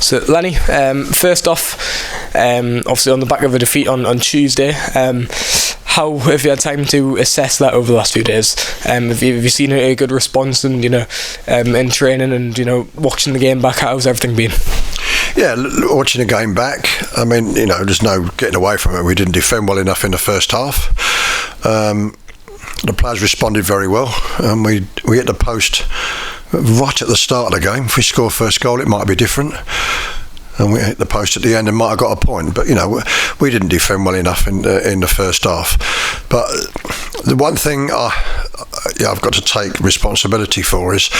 So Lennie, first off, obviously on the back of a defeat on Tuesday, how have you had time to assess that over the last few days? Have you seen a good response and in training and watching the game back? How's everything been? Yeah, watching the game back, I mean, there's no getting away from it. We didn't defend well enough in the first half. The players responded very well, and we hit the post right at the start of the game. If we score first goal, it might be different. And we hit the post at the end and might have got a point. But, we didn't defend well enough in the first half. But the one thing I've got to take responsibility for is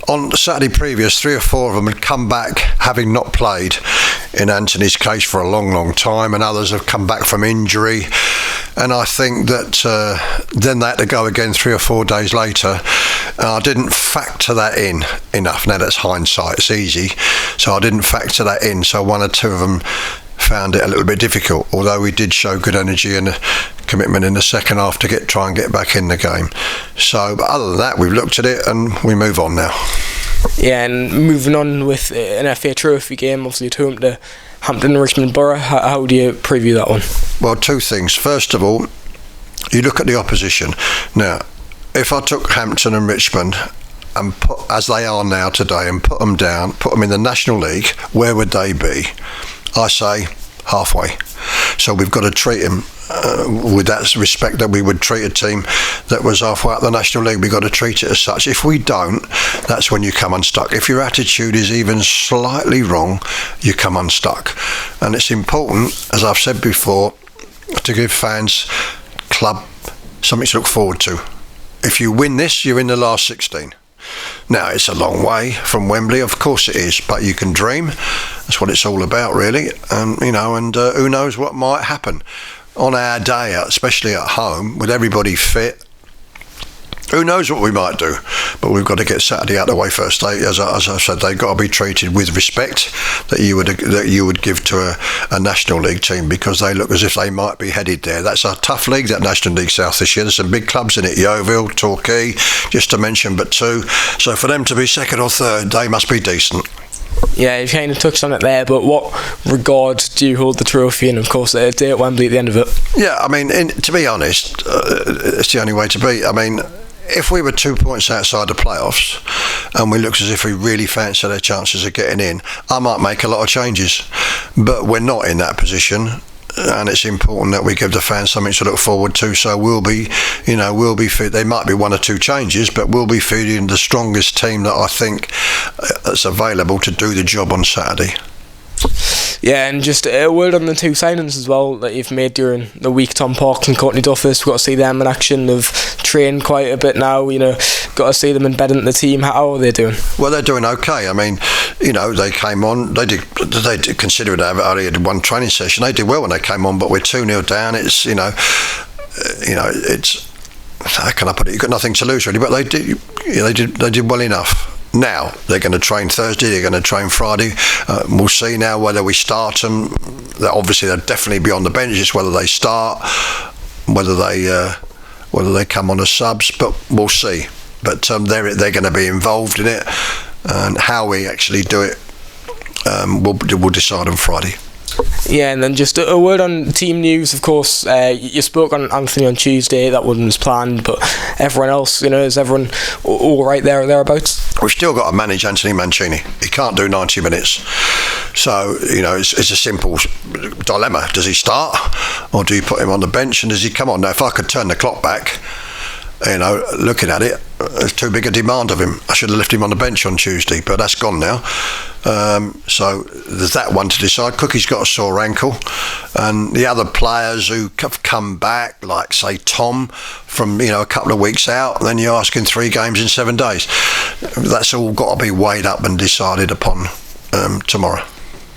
on Saturday previous, 3 or 4 of them had come back having not played, in Anthony's case, for a long, long time, and others have come back from injury. And I think that then they had to go again 3 or 4 days later. And I didn't factor that in enough. Now that's hindsight, it's easy. So I didn't factor that in. So 1 or 2 of them found it a little bit difficult, although we did show good energy and commitment in the second half to try and get back in the game. So, but other than that, we've looked at it and we move on now. Yeah, and moving on with an FA Trophy game, obviously at home to Hampton Richmond Borough. How do you preview that one? Well, 2 things. First of all, you look at the opposition. Now, if I took Hampton and Richmond and put, as they are now today, and put them down, put them in the National League, where would they be? I say halfway. So we've got to treat them with that respect that we would treat a team that was halfway up the National League. We've got to treat it as such. If we don't, that's when you come unstuck. If your attitude is even slightly wrong, you come unstuck. And it's important, as I've said before, to give fans, club, something to look forward to. If you win this, you're in the last 16. Now, it's a long way from Wembley, of course it is, but you can dream. That's what it's all about, really. And who knows what might happen on our day, especially at home, with everybody fit. Who knows what we might do? But we've got to get Saturday out of the way first. As I said, they've got to be treated with respect that you would give to a National League team, because they look as if they might be headed there. That's a tough league, that National League South this year. There's some big clubs in it, Yeovil, Torquay, just to mention but 2. So for them to be second or third, they must be decent. Yeah, you've kind of touched on it there, but what regard do you hold the trophy in? Of course, a day at Wembley at the end of it. Yeah, I mean, to be honest, it's the only way to be. I mean, if we were 2 points outside the playoffs and we looked as if we really fancy their chances of getting in, I might make a lot of changes. But we're not in that position, and it's important that we give the fans something to look forward to. So we'll be fit. There might be 1 or 2 changes, but we'll be feeding the strongest team that I think that's available to do the job on Saturday. Yeah, and just a word on the 2 signings as well that you've made during the week. Tom Parks and Courtney Duffus, we've got to see them in action. They've trained quite a bit now, got to see them embedded in the team. How are they doing? Well, they're doing okay. I mean, they came on, they did considering they only had 1 training session, they did well when they came on, but we're 2-0 down. It's, it's, how can I put it? You've got nothing to lose really, but they did well enough. Now they're going to train Thursday, they're going to train Friday. We'll see now whether we start them. Obviously they'll definitely be on the bench. It's whether they start, whether they come on as subs, but we'll see. But they're going to be involved in it, and how we actually do it, we'll decide on Friday. Yeah, and then just a word on team news. Of course, you spoke on Anthony on Tuesday. That one was planned, but everyone else, is everyone all right there or thereabouts? We've still got to manage Anthony Mancini. He can't do 90 minutes. So, it's a simple dilemma. Does he start, or do you put him on the bench, and does he come on? Now, if I could turn the clock back, looking at it, it's too big a demand of him. I should have left him on the bench on Tuesday, but that's gone now. So there's that one to decide. Cookie's got a sore ankle, and the other players who have come back, like say Tom, from a couple of weeks out, then you're asking 3 games in 7 days. That's all got to be weighed up and decided upon tomorrow.